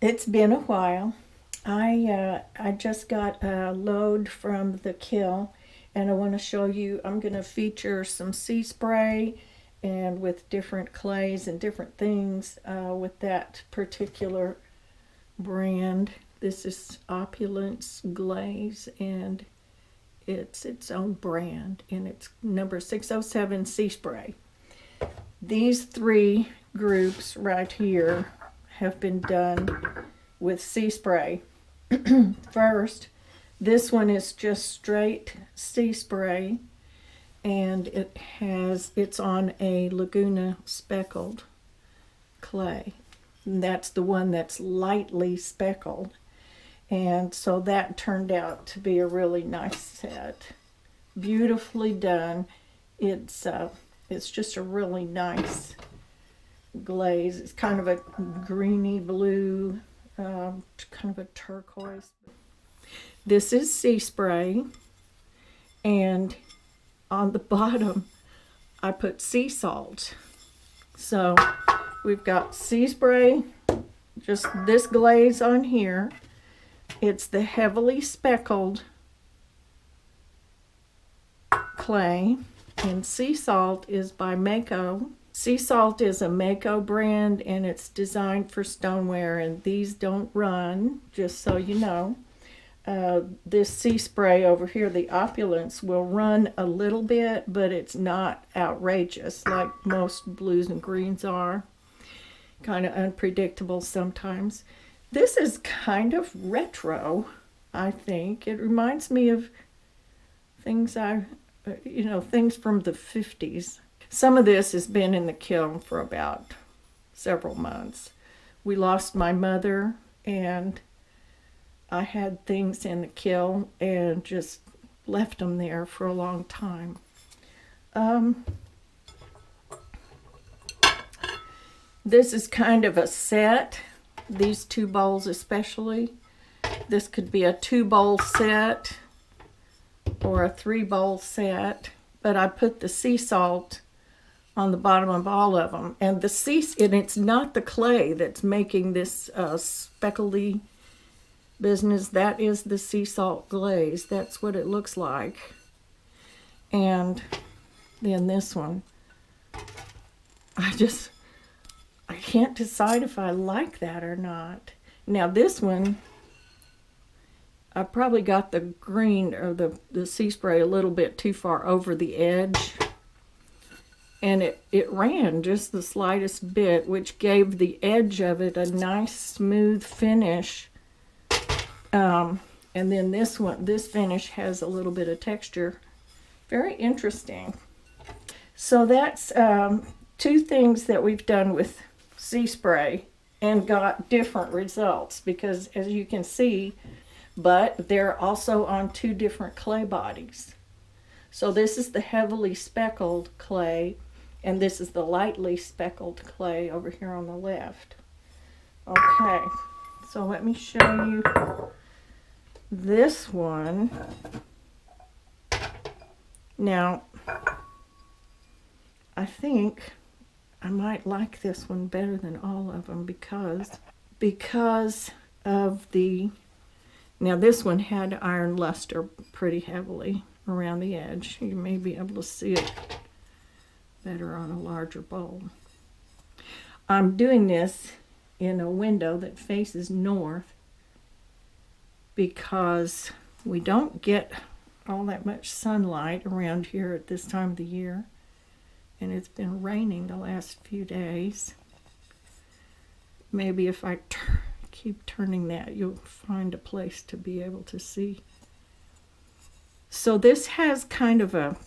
It's been a while. I just got a load from the kiln, and I want to show you. I'm going to feature some sea spray and with different clays and different things with that particular brand. This is Opulence Glaze, and it's its own brand, and it's number 607 Sea Spray. These three groups right here have been done with sea spray. First, this one is just straight sea spray, and it's on a Laguna speckled clay. And that's the one that's lightly speckled. And so that turned out to be a really nice set. Beautifully done. It's just a really nice glaze. It's kind of a greeny blue, kind of a turquoise. This is sea spray, and on the bottom I put sea salt. So we've got sea spray, just this glaze on here. It's the heavily speckled clay, and sea salt is by Mako. Sea salt is a Mako brand, and it's designed for stoneware, and these don't run, just so you know. This sea spray over here, the Opulence, will run a little bit, but it's not outrageous like most blues and greens are. Kind of unpredictable sometimes. This is kind of retro, I think. It reminds me of things things from the 50s. Some of this has been in the kiln for about several months. We lost my mother, and I had things in the kiln and just left them there for a long time. This is kind of a set, these two bowls especially. This could be a 2-bowl set or a 3-bowl set, but I put the sea salt on the bottom of all of them. And it's not the clay that's making this speckly business. That is the sea salt glaze. That's what it looks like. And then this one, I can't decide if I like that or not. Now this one, I probably got the green or the sea spray a little bit too far over the edge, and it ran just the slightest bit, which gave the edge of it a nice smooth finish. And then this finish has a little bit of texture. Very interesting. So that's two things that we've done with sea spray and got different results, because as you can see, but they're also on two different clay bodies. So this is the heavily speckled clay, and this is the lightly speckled clay over here on the left. Okay, so let me show you this one. Now, I think I might like this one better than all of them because of the... Now this one had iron luster pretty heavily around the edge. You may be able to see it better on a larger bowl. I'm doing this in a window that faces north because we don't get all that much sunlight around here at this time of the year, and it's been raining the last few days. Maybe if I keep turning that, you'll find a place to be able to see. So this has kind of a,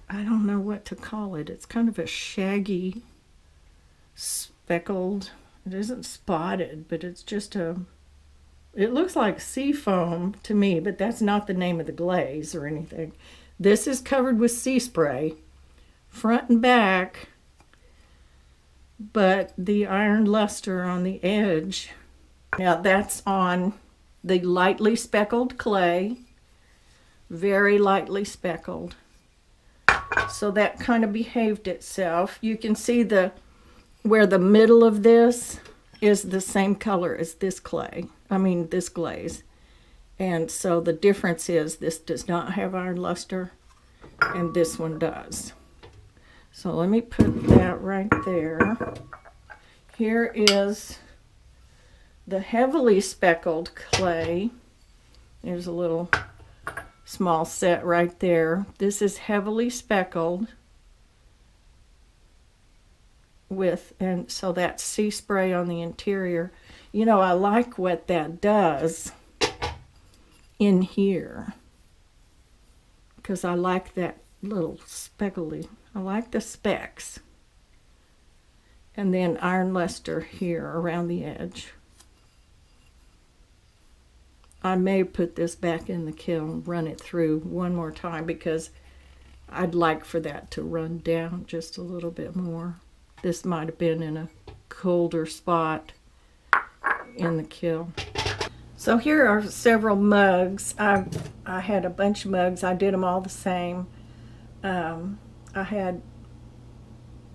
I don't know what to call it. It's kind of a shaggy, speckled, it isn't spotted, but it's just it looks like sea foam to me, but that's not the name of the glaze or anything. This is covered with sea spray, front and back, but the iron luster on the edge. Now that's on the lightly speckled clay, very lightly speckled. So that kind of behaved itself. You can see where the middle of this is the same color as this clay. I mean, this glaze. And so the difference is this does not have iron luster and this one does. So let me put that right there. Here is the heavily speckled clay. There's a little small set right there. This is heavily speckled with, and so that's sea spray on the interior. You know, I like what that does in here because I like that little speckly. I like the specks. And then iron luster here around the edge. I may put this back in the kiln, run it through one more time because I'd like for that to run down just a little bit more. This might have been in a colder spot in the kiln. So here are several mugs. I had a bunch of mugs. I did them all the same. I had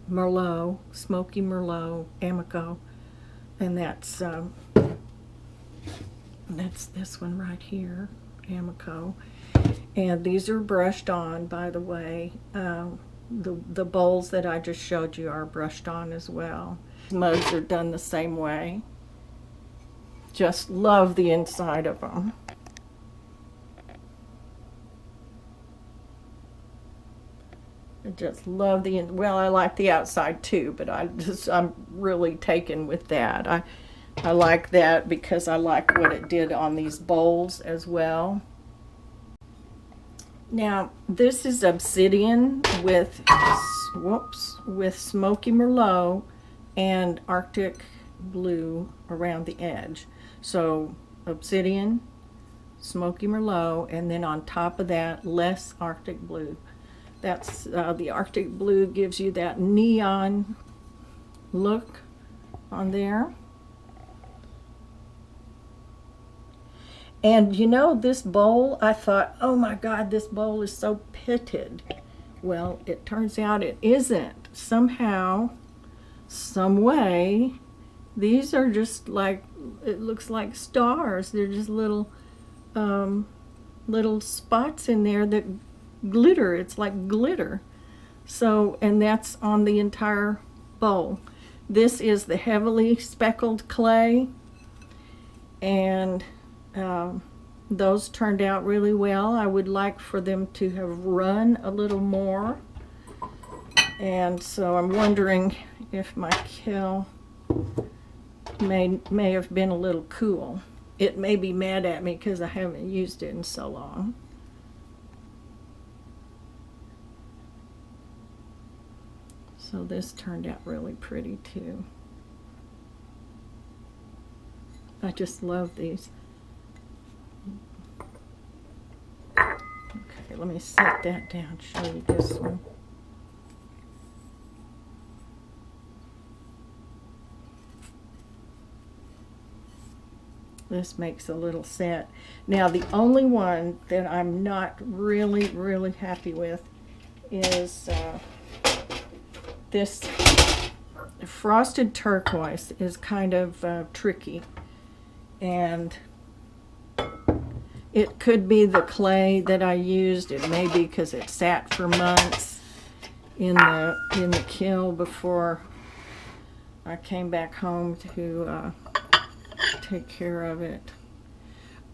Merlot, Smoky Merlot, Amico, and that's this one right here, Amico. And these are brushed on, by the way. The bowls that I just showed you are brushed on as well. Mugs are done the same way. Just love the inside of them. I just love the, well, I like the outside too, but I'm really taken with that. I like that because I like what it did on these bowls as well. Now, this is obsidian with, with Smoky Merlot and Arctic blue around the edge. So obsidian, Smoky Merlot, and then on top of that, less Arctic blue. That's the Arctic blue gives you that neon look on there. And you know, this bowl, I thought, oh my God, this bowl is so pitted. Well, it turns out it isn't. Somehow, some way, these are just like, it looks like stars. They're just little, little spots in there that glitter. It's like glitter. So, and that's on the entire bowl. This is the heavily speckled clay, and those turned out really well. I would like for them to have run a little more, and so I'm wondering if my kiln may have been a little cool. It may be mad at me because I haven't used it in so long. So this turned out really pretty too. I just love these. Okay, let me set that down, show you this one. This makes a little set. Now, the only one that I'm not really happy with is this frosted turquoise is kind of tricky, and it could be the clay that I used. It may be because it sat for months in the kiln before I came back home to take care of it.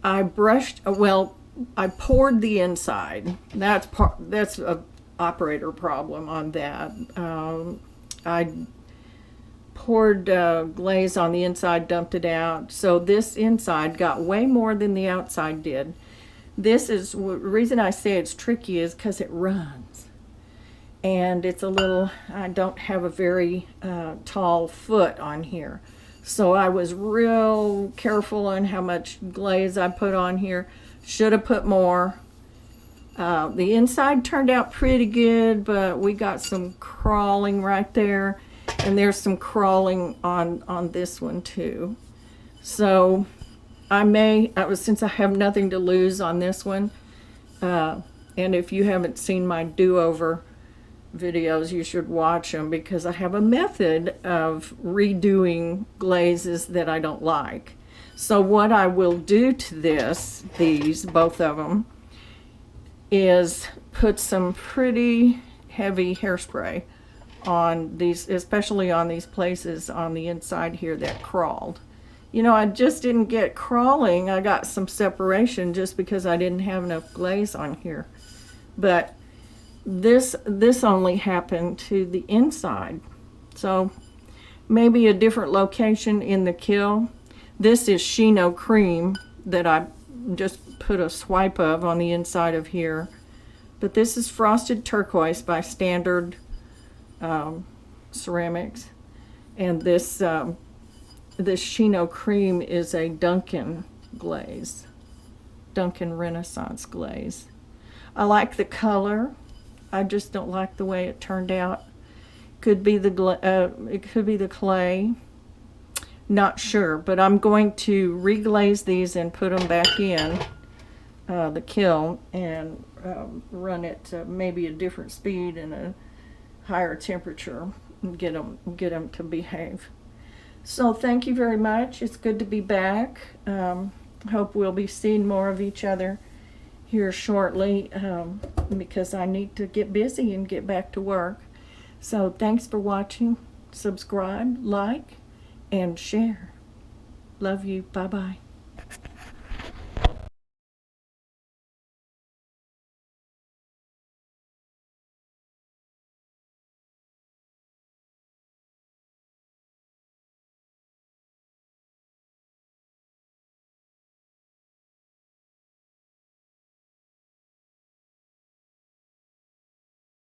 I brushed, well, I poured the inside. That's a operator problem on that. I poured glaze on the inside, dumped it out. So this inside got way more than the outside did. This is, the reason I say it's tricky is because it runs. And it's a little, I don't have a very tall foot on here. So I was real careful on how much glaze I put on here. Should have put more. The inside turned out pretty good, but we got some crawling right there, and there's some crawling on this one too. So since I have nothing to lose on this one, and if you haven't seen my do-over videos. You should watch them because I have a method of redoing glazes that I don't like. So what I will do to these, both of them, is put some pretty heavy hairspray on these, especially on these places on the inside here that crawled. You know, I just didn't get crawling. I got some separation just because I didn't have enough glaze on here. But this only happened to the inside. So maybe a different location in the kiln. This is Chino Cream that I just put a swipe of on the inside of here. But this is Frosted Turquoise by Standard Ceramics. And this Chino Cream is a Duncan glaze. Duncan Renaissance glaze. I like the color. I just don't like the way it turned out. Could be it could be the clay. Not sure, but I'm going to reglaze these and put them back in the kiln and run it maybe a different speed and a higher temperature and get them to behave. So thank you very much. It's good to be back. Hope we'll be seeing more of each other here shortly because I need to get busy and get back to work. So thanks for watching. Subscribe, like, and share. Love you. Bye-bye.